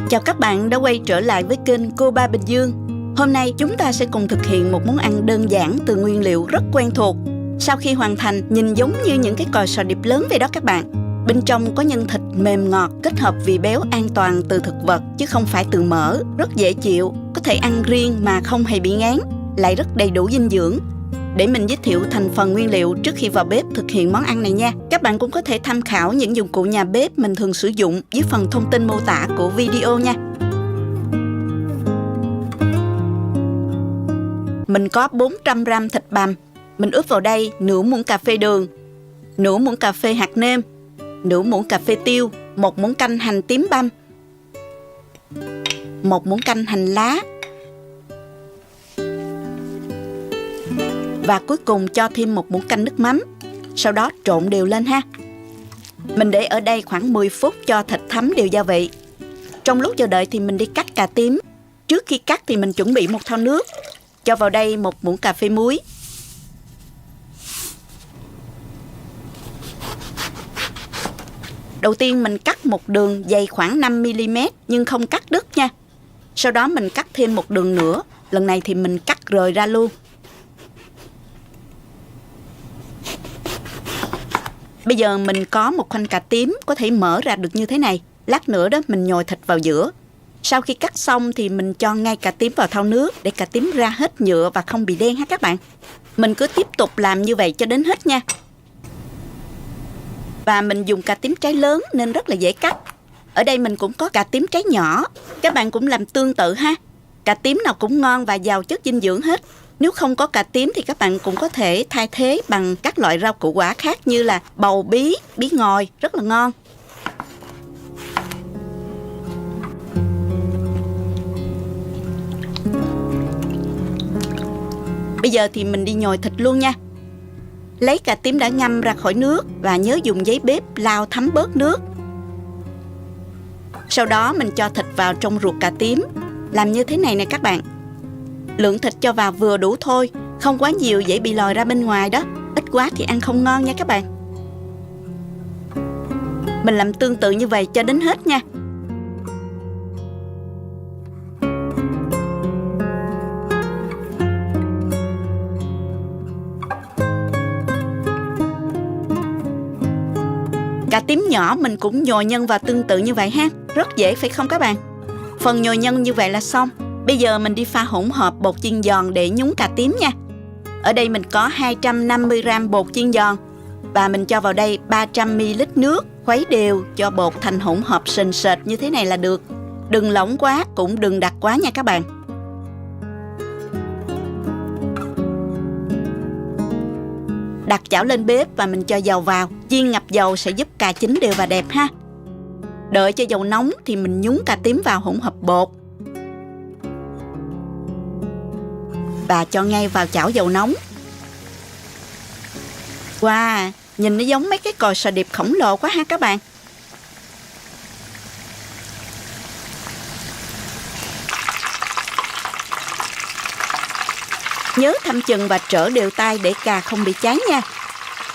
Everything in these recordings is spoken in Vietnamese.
Chào các bạn đã quay trở lại với kênh Cô Ba Bình Dương. Hôm nay chúng ta sẽ cùng thực hiện một món ăn đơn giản từ nguyên liệu rất quen thuộc. Sau khi hoàn thành, nhìn giống như những cái còi sò điệp lớn vậy đó các bạn. Bên trong có nhân thịt mềm ngọt kết hợp vị béo an toàn từ thực vật chứ không phải từ mỡ, rất dễ chịu, có thể ăn riêng mà không hề bị ngán, lại rất đầy đủ dinh dưỡng. Để mình giới thiệu thành phần nguyên liệu trước khi vào bếp thực hiện món ăn này nha. Các bạn cũng có thể tham khảo những dụng cụ nhà bếp mình thường sử dụng dưới phần thông tin mô tả của video nha. Mình có 400g thịt bằm. Mình ướp vào đây nửa muỗng cà phê đường, nửa muỗng cà phê hạt nêm, nửa muỗng cà phê tiêu, một muỗng canh hành tím băm, một muỗng canh hành lá. Và cuối cùng cho thêm một muỗng canh nước mắm. Sau đó trộn đều lên ha. Mình để ở đây khoảng 10 phút cho thịt thấm đều gia vị. Trong lúc chờ đợi thì mình đi cắt cà tím. Trước khi cắt thì mình chuẩn bị một thau nước. Cho vào đây một muỗng cà phê muối. Đầu tiên mình cắt một đường dày khoảng 5mm nhưng không cắt đứt nha. Sau đó mình cắt thêm một đường nữa. Lần này thì mình cắt rời ra luôn. Bây giờ mình có một khoanh cà tím có thể mở ra được như thế này. Lát nữa đó mình nhồi thịt vào giữa. Sau khi cắt xong thì mình cho ngay cà tím vào thau nước để cà tím ra hết nhựa và không bị đen ha các bạn. Mình cứ tiếp tục làm như vậy cho đến hết nha. Và mình dùng cà tím trái lớn nên rất là dễ cắt. Ở đây mình cũng có cà tím trái nhỏ. Các bạn cũng làm tương tự ha. Cà tím nào cũng ngon và giàu chất dinh dưỡng hết. Nếu không có cà tím thì các bạn cũng có thể thay thế bằng các loại rau củ quả khác như là bầu bí, bí ngòi, rất là ngon. Bây giờ thì mình đi nhồi thịt luôn nha. Lấy cà tím đã ngâm ra khỏi nước và nhớ dùng giấy bếp lau thấm bớt nước. Sau đó mình cho thịt vào trong ruột cà tím. Làm như thế này nè các bạn. Lượng thịt cho vào vừa đủ thôi, không quá nhiều dễ bị lòi ra bên ngoài đó. Ít quá thì ăn không ngon nha các bạn. Mình làm tương tự như vậy cho đến hết nha. Cà tím nhỏ mình cũng nhồi nhân vào tương tự như vậy ha. Rất dễ phải không các bạn? Phần nhồi nhân như vậy là xong. Bây giờ mình đi pha hỗn hợp bột chiên giòn để nhúng cà tím nha. Ở đây mình có 250g bột chiên giòn. Và mình cho vào đây 300ml nước. Khuấy đều cho bột thành hỗn hợp sền sệt như thế này là được. Đừng lỏng quá cũng đừng đặc quá nha các bạn. Đặt chảo lên bếp và mình cho dầu vào. Chiên ngập dầu sẽ giúp cà chín đều và đẹp ha. Đợi cho dầu nóng thì mình nhúng cà tím vào hỗn hợp bột. Và cho ngay vào chảo dầu nóng. Wow, nhìn nó giống mấy cái còi sò điệp khổng lồ quá ha các bạn. Nhớ thăm chừng và trở đều tay để cà không bị cháy nha.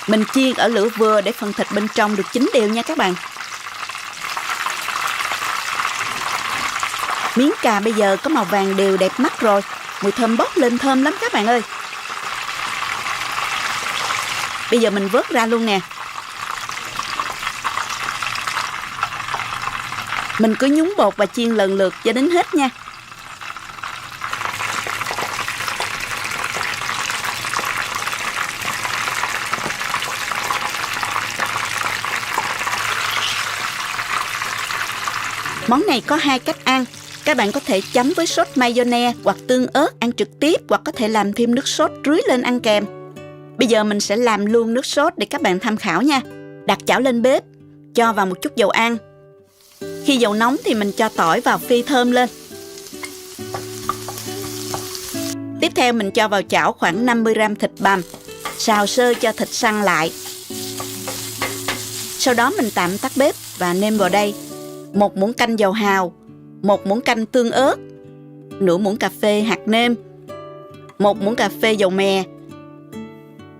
Mình chiên ở lửa vừa để phần thịt bên trong được chín đều nha các bạn. Miếng cà bây giờ có màu vàng đều đẹp mắt rồi. Mùi thơm bốc lên thơm lắm các bạn ơi. Bây giờ mình vớt ra luôn nè. Mình cứ nhúng bột và chiên lần lượt cho đến hết nha. Món này có hai cách ăn. Các bạn có thể chấm với sốt mayonnaise hoặc tương ớt ăn trực tiếp, hoặc có thể làm thêm nước sốt rưới lên ăn kèm. Bây giờ mình sẽ làm luôn nước sốt để các bạn tham khảo nha. Đặt chảo lên bếp, cho vào một chút dầu ăn. Khi dầu nóng thì mình cho tỏi vào phi thơm lên. Tiếp theo mình cho vào chảo khoảng 50g thịt bằm. Xào sơ cho thịt săn lại. Sau đó mình tạm tắt bếp và nêm vào đây một muỗng canh dầu hào, một muỗng canh tương ớt, nửa muỗng cà phê hạt nêm, một muỗng cà phê dầu mè,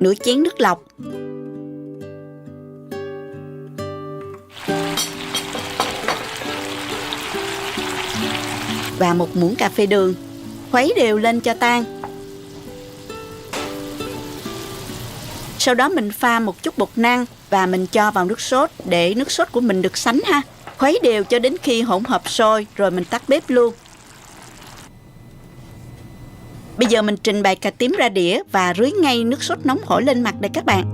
nửa chén nước lọc. và 1 muỗng cà phê đường. Khuấy đều lên cho tan. Sau đó mình pha một chút bột năng và mình cho vào nước sốt để nước sốt của mình được sánh ha. Khuấy đều cho đến khi hỗn hợp sôi rồi mình tắt bếp luôn. Bây giờ mình trình bày cà tím ra đĩa và rưới ngay nước sốt nóng hổi lên mặt đây các bạn.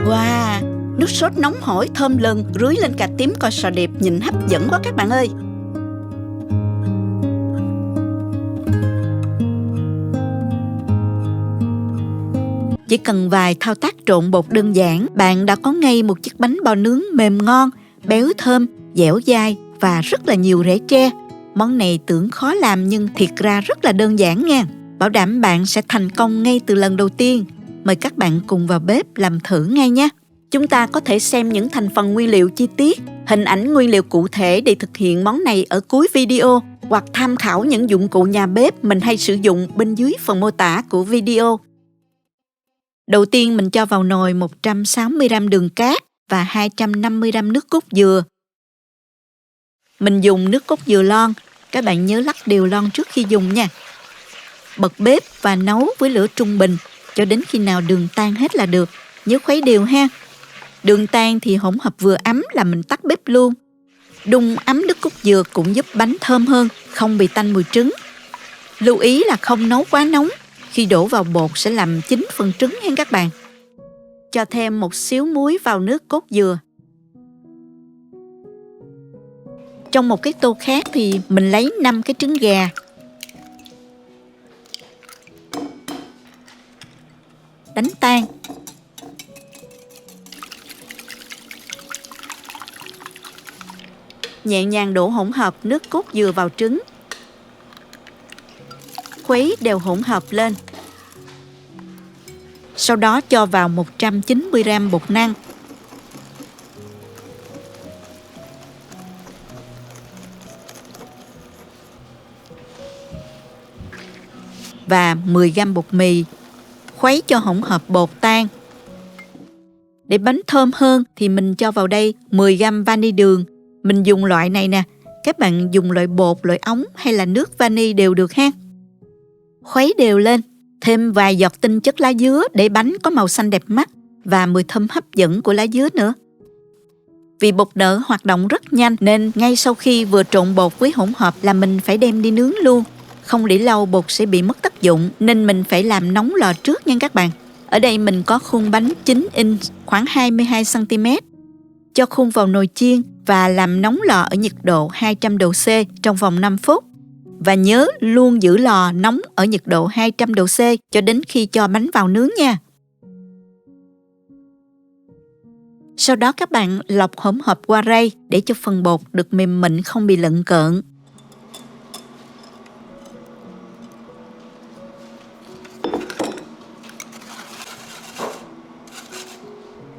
Wow, nước sốt nóng hổi thơm lừng rưới lên cà tím kho sò điệp nhìn hấp dẫn quá các bạn ơi. Chỉ cần vài thao tác trộn bột đơn giản, bạn đã có ngay một chiếc bánh bò nướng mềm ngon, béo thơm, dẻo dai và rất là nhiều rễ tre. Món này tưởng khó làm nhưng thiệt ra rất là đơn giản nha. Bảo đảm bạn sẽ thành công ngay từ lần đầu tiên. Mời các bạn cùng vào bếp làm thử ngay nhé. Chúng ta có thể xem những thành phần nguyên liệu chi tiết, hình ảnh nguyên liệu cụ thể để thực hiện món này ở cuối video hoặc tham khảo những dụng cụ nhà bếp mình hay sử dụng bên dưới phần mô tả của video. Đầu tiên mình cho vào nồi 160g đường cát và 250g nước cốt dừa. Mình dùng nước cốt dừa lon, các bạn nhớ lắc đều lon trước khi dùng nha. Bật bếp và nấu với lửa trung bình cho đến khi nào đường tan hết là được. Nhớ khuấy đều ha. Đường tan thì hỗn hợp vừa ấm là mình tắt bếp luôn. Đun ấm nước cốt dừa cũng giúp bánh thơm hơn, không bị tanh mùi trứng. Lưu ý là không nấu quá nóng, khi đổ vào bột sẽ làm chín phần trứng nha các bạn. Cho thêm một xíu muối vào nước cốt dừa. Trong một cái tô khác thì mình lấy 5 cái trứng gà. Đánh tan. Nhẹ nhàng đổ hỗn hợp nước cốt dừa vào trứng. Khuấy đều hỗn hợp lên. Sau đó cho vào 190g bột năng. Và 10g bột mì. Khuấy cho hỗn hợp bột tan. Để bánh thơm hơn thì mình cho vào đây 10g vani đường. Mình dùng loại này nè. Các bạn dùng loại bột, loại ống hay là nước vani đều được ha. Khuấy đều lên. Thêm vài giọt tinh chất lá dứa để bánh có màu xanh đẹp mắt và mùi thơm hấp dẫn của lá dứa nữa. Vì bột nở hoạt động rất nhanh nên ngay sau khi vừa trộn bột với hỗn hợp là mình phải đem đi nướng luôn. Không để lâu bột sẽ bị mất tác dụng nên mình phải làm nóng lò trước nha các bạn. Ở đây mình có khuôn bánh 9 inch khoảng 22cm. Cho khuôn vào nồi chiên và làm nóng lò ở nhiệt độ 200 độ C trong vòng 5 phút. Và nhớ luôn giữ lò nóng ở nhiệt độ 200 độ C cho đến khi cho bánh vào nướng nha. Sau đó các bạn lọc hỗn hợp qua rây để cho phần bột được mềm mịn không bị lợn cợn.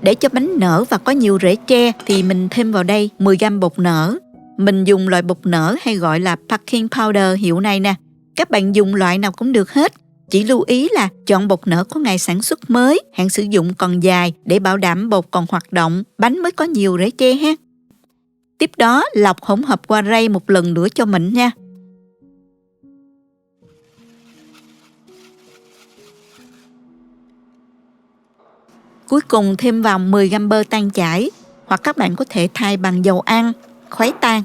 Để cho bánh nở và có nhiều rễ tre thì mình thêm vào đây 10g bột nở. Mình dùng loại bột nở hay gọi là baking powder hiệu này nè. Các bạn dùng loại nào cũng được hết. Chỉ lưu ý là chọn bột nở có ngày sản xuất mới, hạn sử dụng còn dài để bảo đảm bột còn hoạt động, bánh mới có nhiều rễ tre ha. Tiếp đó lọc hỗn hợp qua rây một lần nữa cho mịn nha. Cuối cùng thêm vào 10g bơ tan chảy, hoặc các bạn có thể thay bằng dầu ăn, khuấy tan.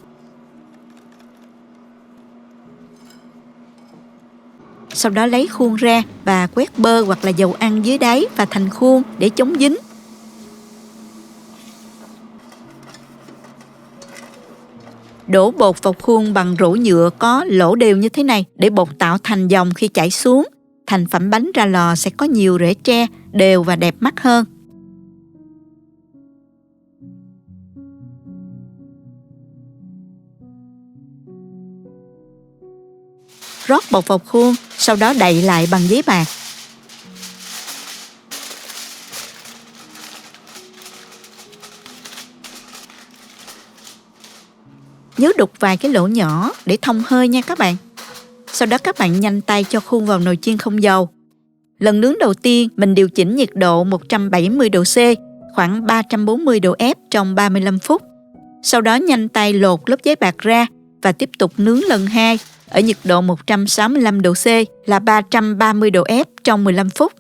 Sau đó lấy khuôn ra và quét bơ hoặc là dầu ăn dưới đáy và thành khuôn để chống dính. Đổ bột vào khuôn bằng rổ nhựa có lỗ đều như thế này để bột tạo thành dòng khi chảy xuống. Thành phẩm bánh ra lò sẽ có nhiều rễ tre, đều và đẹp mắt hơn. Rót bột vào khuôn, sau đó đậy lại bằng giấy bạc. Nhớ đục vài cái lỗ nhỏ để thông hơi nha các bạn. Sau đó các bạn nhanh tay cho khuôn vào nồi chiên không dầu. Lần nướng đầu tiên mình điều chỉnh nhiệt độ 170 độ C, khoảng 340 độ F trong 35 phút. Sau đó nhanh tay lột lớp giấy bạc ra, và tiếp tục nướng lần 2 ở nhiệt độ 165 độ C là 330 độ F trong 15 phút.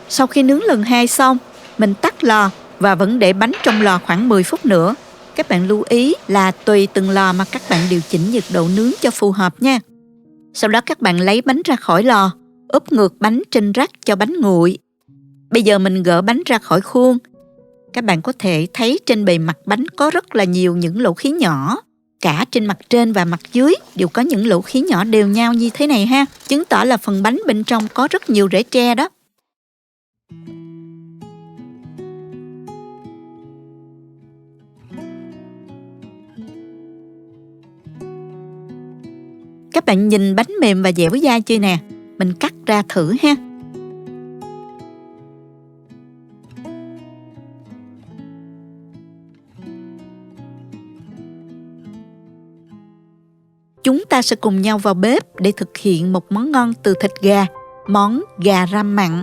Sau khi nướng lần 2 xong, mình tắt lò và vẫn để bánh trong lò khoảng 10 phút nữa. Các bạn lưu ý là tùy từng lò mà các bạn điều chỉnh nhiệt độ nướng cho phù hợp nha. Sau đó các bạn lấy bánh ra khỏi lò, úp ngược bánh trên rắc cho bánh nguội. Bây giờ mình gỡ bánh ra khỏi khuôn. Các bạn có thể thấy trên bề mặt bánh có rất là nhiều những lỗ khí nhỏ. Cả trên mặt trên và mặt dưới đều có những lỗ khí nhỏ đều nhau như thế này ha. Chứng tỏ là phần bánh bên trong có rất nhiều rễ tre đó. Các bạn nhìn bánh mềm và dẻo dai chưa nè? Mình cắt ra thử ha. Chúng ta sẽ cùng nhau vào bếp để thực hiện một món ngon từ thịt gà, món gà ram mặn.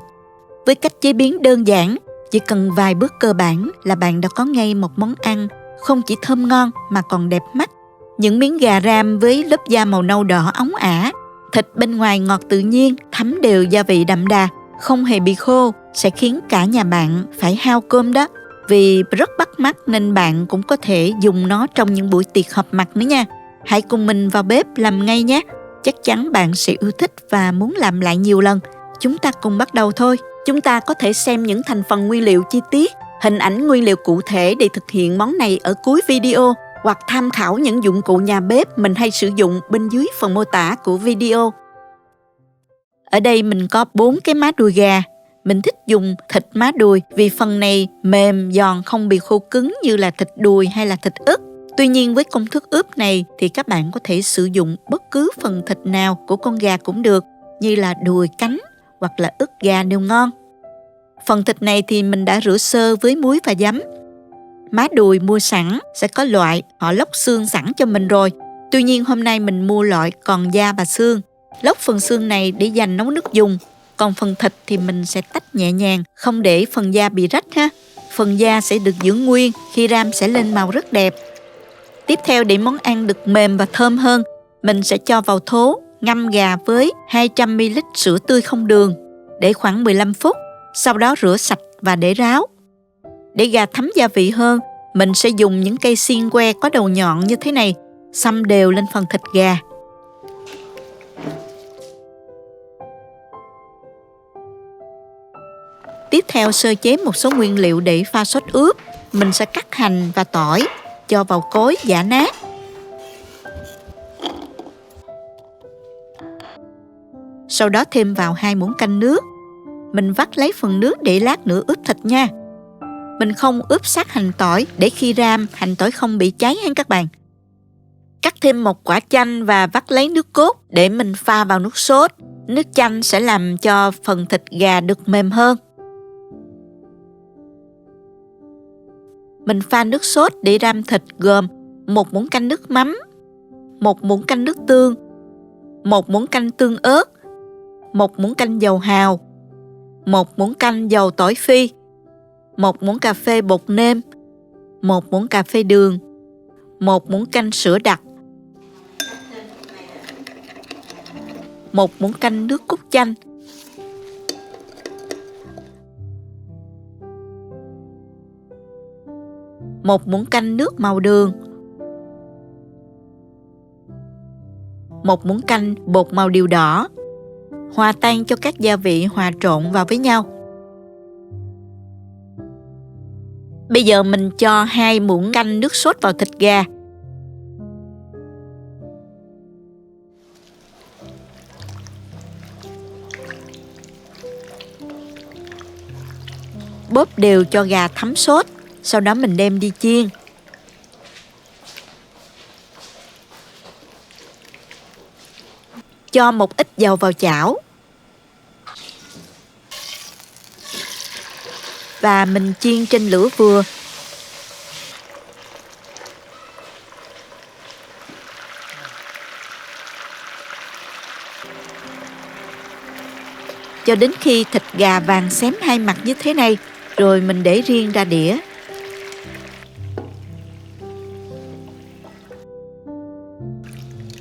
Với cách chế biến đơn giản, chỉ cần vài bước cơ bản là bạn đã có ngay một món ăn không chỉ thơm ngon mà còn đẹp mắt. Những miếng gà ram với lớp da màu nâu đỏ óng ả, thịt bên ngoài ngọt tự nhiên, thấm đều gia vị đậm đà, không hề bị khô, sẽ khiến cả nhà bạn phải hao cơm đó. Vì rất bắt mắt nên bạn cũng có thể dùng nó trong những buổi tiệc họp mặt nữa nha. Hãy cùng mình vào bếp làm ngay nhé. Chắc chắn bạn sẽ yêu thích và muốn làm lại nhiều lần. Chúng ta cùng bắt đầu thôi. Chúng ta có thể xem những thành phần nguyên liệu chi tiết, hình ảnh nguyên liệu cụ thể để thực hiện món này ở cuối video, hoặc tham khảo những dụng cụ nhà bếp mình hay sử dụng bên dưới phần mô tả của video. Ở đây mình có 4 cái má đùi gà. Mình thích dùng thịt má đùi vì phần này mềm, giòn, không bị khô cứng như là thịt đùi hay là thịt ức. Tuy nhiên với công thức ướp này thì các bạn có thể sử dụng bất cứ phần thịt nào của con gà cũng được, như là đùi, cánh hoặc là ức gà đều ngon. Phần thịt này thì mình đã rửa sơ với muối và giấm. Má đùi mua sẵn sẽ có loại họ lóc xương sẵn cho mình rồi. Tuy nhiên hôm nay mình mua loại còn da và xương. Lóc phần xương này để dành nấu nước dùng. Còn phần thịt thì mình sẽ tách nhẹ nhàng, không để phần da bị rách ha. Phần da sẽ được giữ nguyên, khi ram sẽ lên màu rất đẹp. Tiếp theo để món ăn được mềm và thơm hơn, mình sẽ cho vào thố ngâm gà với 200ml sữa tươi không đường để khoảng 15 phút. Sau đó rửa sạch và để ráo. Để gà thấm gia vị hơn, mình sẽ dùng những cây xiên que có đầu nhọn như thế này, xăm đều lên phần thịt gà. Tiếp theo sơ chế một số nguyên liệu để pha sốt ướp. Mình sẽ cắt hành và tỏi, cho vào cối giã nát. Sau đó thêm vào 2 muỗng canh nước. Mình vắt lấy phần nước để lát nữa ướp thịt nha. Mình không ướp sát hành tỏi để khi ram hành tỏi không bị cháy ha các bạn. Cắt thêm một quả chanh và vắt lấy nước cốt để mình pha vào nước sốt. Nước chanh sẽ làm cho phần thịt gà được mềm hơn. Mình pha nước sốt để ram thịt gồm 1 muỗng canh nước mắm, 1 muỗng canh nước tương, 1 muỗng canh tương ớt, 1 muỗng canh dầu hào, 1 muỗng canh dầu tỏi phi, 1 muỗng cà phê bột nêm, 1 muỗng cà phê đường, 1 muỗng canh sữa đặc, 1 muỗng canh nước cốt chanh, 1 muỗng canh nước màu đường, 1 muỗng canh bột màu điều đỏ. Hòa tan cho các gia vị hòa trộn vào với nhau. Bây giờ mình cho 2 muỗng canh nước sốt vào thịt gà. Bóp đều cho gà thấm sốt. Sau đó mình đem đi chiên. Cho một ít dầu vào chảo. Và mình chiên trên lửa vừa. Cho đến khi thịt gà vàng xém hai mặt như thế này, rồi mình để riêng ra đĩa.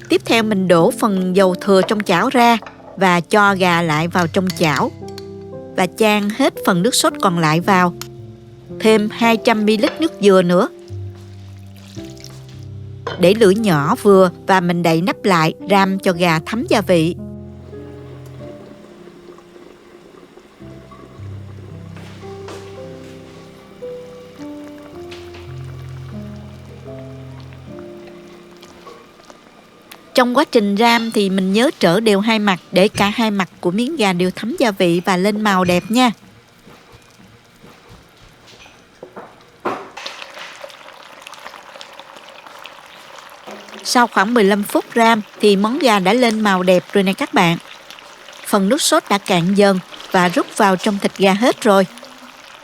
Tiếp theo mình đổ phần dầu thừa trong chảo ra và cho gà lại vào trong chảo và chan hết phần nước sốt còn lại vào. Thêm 200ml nước dừa nữa. Để lửa nhỏ vừa và mình đậy nắp lại ram cho gà thấm gia vị. Trong quá trình ram thì mình nhớ trở đều hai mặt để cả hai mặt của miếng gà đều thấm gia vị và lên màu đẹp nha. Sau khoảng 15 phút ram thì món gà đã lên màu đẹp rồi nè các bạn. Phần nước sốt đã cạn dần và rút vào trong thịt gà hết rồi.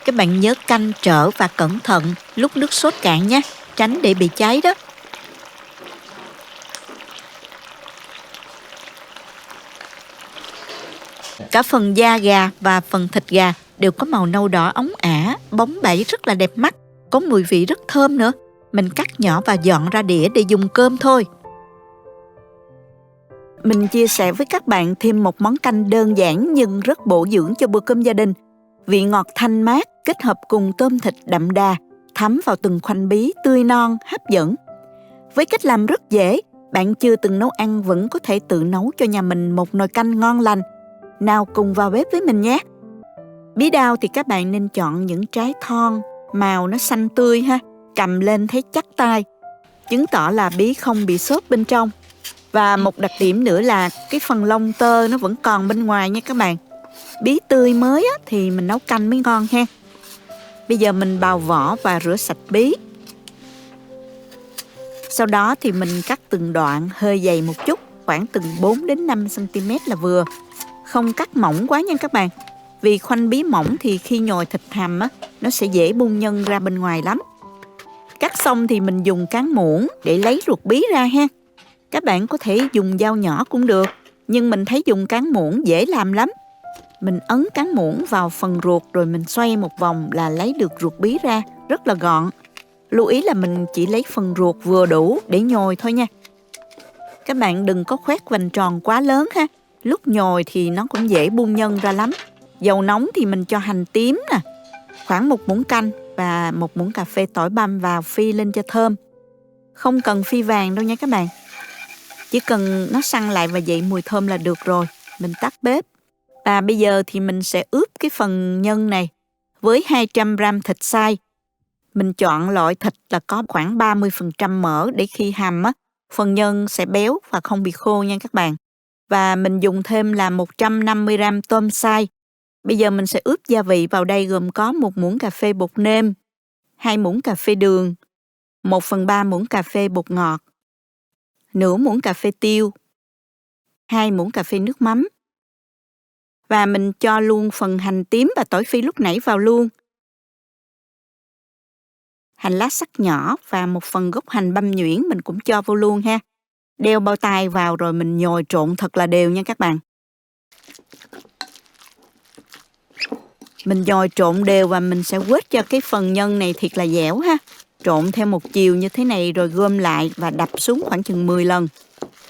Các bạn nhớ canh trở và cẩn thận lúc nước sốt cạn nhé, tránh để bị cháy đó. Cả phần da gà và phần thịt gà đều có màu nâu đỏ óng ả, bóng bẩy rất là đẹp mắt, có mùi vị rất thơm nữa. Mình cắt nhỏ và dọn ra đĩa để dùng cơm thôi. Mình chia sẻ với các bạn thêm một món canh đơn giản nhưng rất bổ dưỡng cho bữa cơm gia đình. Vị ngọt thanh mát kết hợp cùng tôm thịt đậm đà, thấm vào từng khoanh bí tươi non, hấp dẫn. Với cách làm rất dễ, bạn chưa từng nấu ăn vẫn có thể tự nấu cho nhà mình một nồi canh ngon lành. Nào cùng vào bếp với mình nhé. Bí đao thì các bạn nên chọn những trái thon, màu nó xanh tươi ha, cầm lên thấy chắc tay, chứng tỏ là bí không bị xốp bên trong. Và một đặc điểm nữa là cái phần lông tơ nó vẫn còn bên ngoài nha các bạn. Bí tươi mới á, thì mình nấu canh mới ngon ha. Bây giờ mình bào vỏ và rửa sạch bí. Sau đó thì mình cắt từng đoạn hơi dày một chút, khoảng từng 4 đến 5 cm là vừa. Không cắt mỏng quá nha các bạn. Vì khoanh bí mỏng thì khi nhồi thịt hầm á, nó sẽ dễ bung nhân ra bên ngoài lắm. Cắt xong thì mình dùng cán muỗng để lấy ruột bí ra ha. Các bạn có thể dùng dao nhỏ cũng được, nhưng mình thấy dùng cán muỗng dễ làm lắm. Mình ấn cán muỗng vào phần ruột rồi mình xoay một vòng là lấy được ruột bí ra, rất là gọn. Lưu ý là mình chỉ lấy phần ruột vừa đủ để nhồi thôi nha. Các bạn đừng có khoét vành tròn quá lớn ha. Lúc nhồi thì nó cũng dễ bung nhân ra lắm. Dầu nóng thì mình cho hành tím nè, khoảng 1 muỗng canh và 1 muỗng cà phê tỏi băm vào phi lên cho thơm. Không cần phi vàng đâu nha các bạn. Chỉ cần nó săn lại và dậy mùi thơm là được rồi. Mình tắt bếp. Và bây giờ thì mình sẽ ướp cái phần nhân này với 200g thịt xay. Mình chọn loại thịt là có khoảng 30% mỡ để khi hầm á, phần nhân sẽ béo và không bị khô nha các bạn. Và mình dùng thêm là 150g tôm xay. Bây giờ mình sẽ ướp gia vị vào đây gồm có 1 muỗng cà phê bột nêm, 2 muỗng cà phê đường, 1/3 muỗng cà phê bột ngọt, nửa muỗng cà phê tiêu, 2 muỗng cà phê nước mắm. Và mình cho luôn phần hành tím và tỏi phi lúc nãy vào luôn. Hành lá sắc nhỏ và một phần gốc hành băm nhuyễn mình cũng cho vô luôn ha. Đeo bao tay vào rồi mình nhồi trộn thật là đều nha các bạn. Mình nhồi trộn đều và mình sẽ quết cho cái phần nhân này thiệt là dẻo ha. Trộn theo một chiều như thế này rồi gom lại và đập xuống khoảng chừng 10 lần.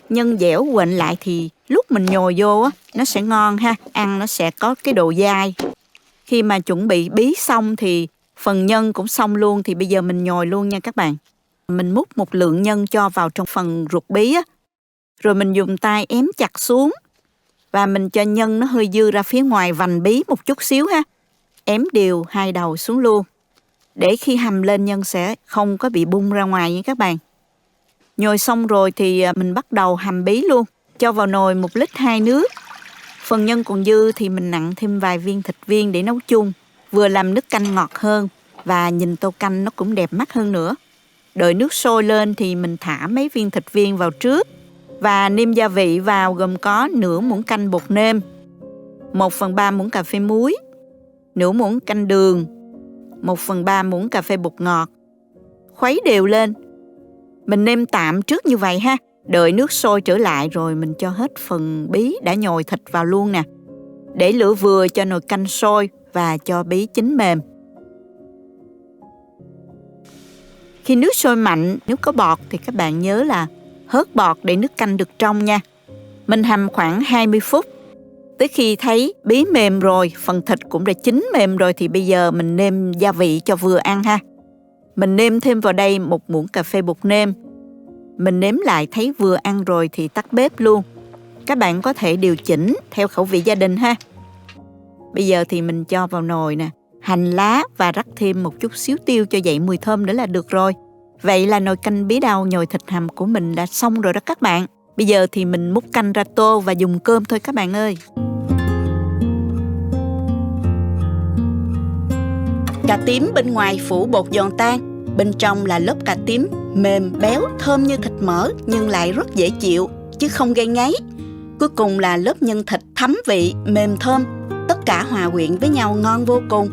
Nhân dẻo quện lại thì lúc mình nhồi vô á, nó sẽ ngon ha. Ăn nó sẽ có cái độ dai. Khi mà chuẩn bị bí xong thì phần nhân cũng xong luôn. Thì bây giờ mình nhồi luôn nha các bạn. Mình múc một lượng nhân cho vào trong phần ruột bí á. Rồi mình dùng tay ém chặt xuống. Và mình cho nhân nó hơi dư ra phía ngoài vành bí một chút xíu ha. Ém đều hai đầu xuống luôn. Để khi hầm lên nhân sẽ không có bị bung ra ngoài nha các bạn. Nhồi xong rồi thì mình bắt đầu hầm bí luôn. Cho vào nồi 1 lít 2 nước. Phần nhân còn dư thì mình nặn thêm vài viên thịt viên để nấu chung. Vừa làm nước canh ngọt hơn và nhìn tô canh nó cũng đẹp mắt hơn nữa. Đợi nước sôi lên thì mình thả mấy viên thịt viên vào trước. Và nêm gia vị vào gồm có nửa muỗng canh bột nêm, 1/3 muỗng cà phê muối, nửa muỗng canh đường, 1/3 muỗng cà phê bột ngọt. Khuấy đều lên. Mình nêm tạm trước như vậy ha. Đợi nước sôi trở lại rồi mình cho hết phần bí đã nhồi thịt vào luôn nè. Để lửa vừa cho nồi canh sôi và cho bí chín mềm. Khi nước sôi mạnh, nếu có bọt thì các bạn nhớ là hớt bọt để nước canh được trong nha. Mình hầm khoảng 20 phút. Tới khi thấy bí mềm rồi, phần thịt cũng đã chín mềm rồi thì bây giờ mình nêm gia vị cho vừa ăn ha. Mình nêm thêm vào đây 1 muỗng cà phê bột nêm. Mình nếm lại thấy vừa ăn rồi thì tắt bếp luôn. Các bạn có thể điều chỉnh theo khẩu vị gia đình ha. Bây giờ thì mình cho vào nồi nè, hành lá và rắc thêm một chút xíu tiêu cho dậy mùi thơm nữa là được rồi. Vậy là nồi canh bí đao nhồi thịt hầm của mình đã xong rồi đó các bạn. Bây giờ thì mình múc canh ra tô và dùng cơm thôi các bạn ơi. Cà tím bên ngoài phủ bột giòn tan, bên trong là lớp cà tím mềm, béo, thơm như thịt mỡ nhưng lại rất dễ chịu, chứ không gây ngấy. Cuối cùng là lớp nhân thịt thấm vị, mềm thơm, tất cả hòa quyện với nhau ngon vô cùng.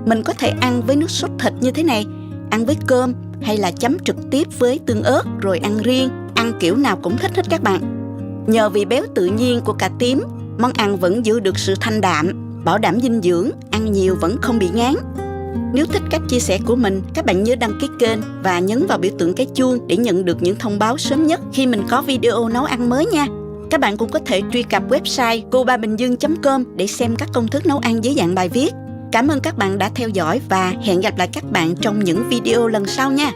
Mình có thể ăn với nước sốt thịt như thế này, ăn với cơm hay là chấm trực tiếp với tương ớt rồi ăn riêng, ăn kiểu nào cũng thích hết các bạn. Nhờ vị béo tự nhiên của cà tím, món ăn vẫn giữ được sự thanh đạm, bảo đảm dinh dưỡng, ăn nhiều vẫn không bị ngán. Nếu thích cách chia sẻ của mình, các bạn nhớ đăng ký kênh và nhấn vào biểu tượng cái chuông để nhận được những thông báo sớm nhất khi mình có video nấu ăn mới nha. Các bạn cũng có thể truy cập website cobabìnhdương.com để xem các công thức nấu ăn dưới dạng bài viết. Cảm ơn các bạn đã theo dõi và hẹn gặp lại các bạn trong những video lần sau nha.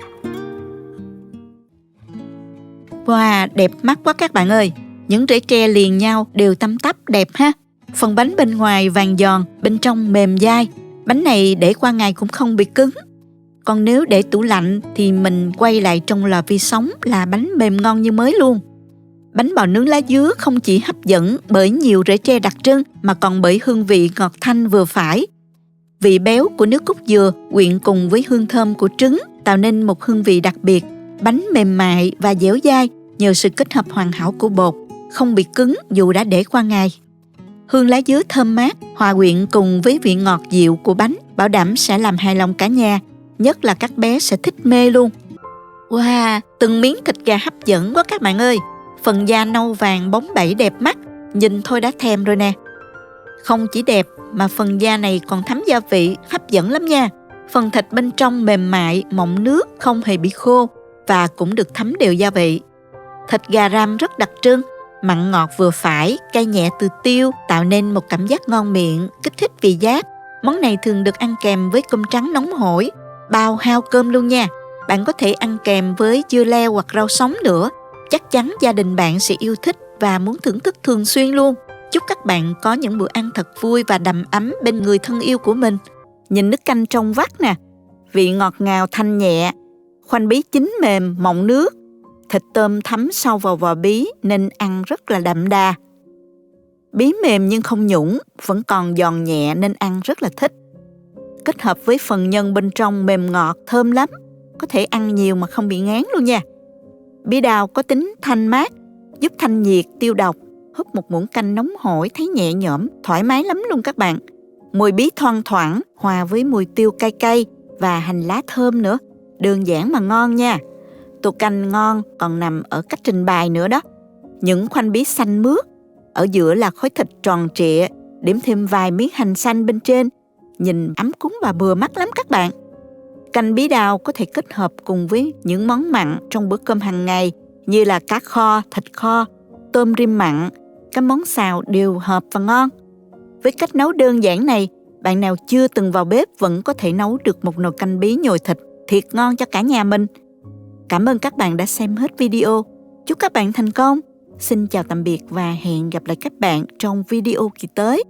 Wow, đẹp mắt quá các bạn ơi. Những rễ tre liền nhau đều tăm tắp đẹp ha. Phần bánh bên ngoài vàng giòn, bên trong mềm dai. Bánh này để qua ngày cũng không bị cứng. Còn nếu để tủ lạnh thì mình quay lại trong lò vi sóng là bánh mềm ngon như mới luôn. Bánh bò nướng lá dứa không chỉ hấp dẫn bởi nhiều rễ tre đặc trưng mà còn bởi hương vị ngọt thanh vừa phải. Vị béo của nước cốt dừa quyện cùng với hương thơm của trứng tạo nên một hương vị đặc biệt. Bánh mềm mại và dẻo dai nhờ sự kết hợp hoàn hảo của bột, không bị cứng dù đã để qua ngày. Hương lá dứa thơm mát hòa quyện cùng với vị ngọt dịu của bánh bảo đảm sẽ làm hài lòng cả nhà, nhất là các bé sẽ thích mê luôn. Wow, từng miếng thịt gà hấp dẫn quá các bạn ơi. Phần da nâu vàng bóng bẩy đẹp mắt, nhìn thôi đã thèm rồi nè. Không chỉ đẹp mà phần da này còn thấm gia vị, hấp dẫn lắm nha. Phần thịt bên trong mềm mại, mọng nước, không hề bị khô và cũng được thấm đều gia vị. Thịt gà ram rất đặc trưng, mặn ngọt vừa phải, cay nhẹ từ tiêu tạo nên một cảm giác ngon miệng, kích thích vị giác. Món này thường được ăn kèm với cơm trắng nóng hổi, bao hao cơm luôn nha. Bạn có thể ăn kèm với dưa leo hoặc rau sống nữa. Chắc chắn gia đình bạn sẽ yêu thích và muốn thưởng thức thường xuyên luôn. Chúc các bạn có những bữa ăn thật vui và đầm ấm bên người thân yêu của mình. Nhìn nước canh trong vắt nè, vị ngọt ngào thanh nhẹ, khoanh bí chín mềm, mọng nước. Thịt tôm thấm sâu vào vỏ bí nên ăn rất là đậm đà. Bí mềm nhưng không nhũn, vẫn còn giòn nhẹ nên ăn rất là thích. Kết hợp với phần nhân bên trong mềm ngọt, thơm lắm. Có thể ăn nhiều mà không bị ngán luôn nha. Bí đao có tính thanh mát, giúp thanh nhiệt, tiêu độc. Húp một muỗng canh nóng hổi thấy nhẹ nhõm, thoải mái lắm luôn các bạn. Mùi bí thoang thoảng, hòa với mùi tiêu cay cay và hành lá thơm nữa. Đơn giản mà ngon nha. Tô canh ngon còn nằm ở cách trình bày nữa đó. Những khoanh bí xanh mướt, ở giữa là khối thịt tròn trịa, điểm thêm vài miếng hành xanh bên trên. Nhìn ấm cúng và bừa mắt lắm các bạn. Canh bí đao có thể kết hợp cùng với những món mặn trong bữa cơm hàng ngày như là cá kho, thịt kho, tôm rim mặn. Các món xào đều hợp và ngon. Với cách nấu đơn giản này, bạn nào chưa từng vào bếp vẫn có thể nấu được một nồi canh bí nhồi thịt thiệt ngon cho cả nhà mình. Cảm ơn các bạn đã xem hết video. Chúc các bạn thành công. Xin chào tạm biệt và hẹn gặp lại các bạn trong video kỳ tới.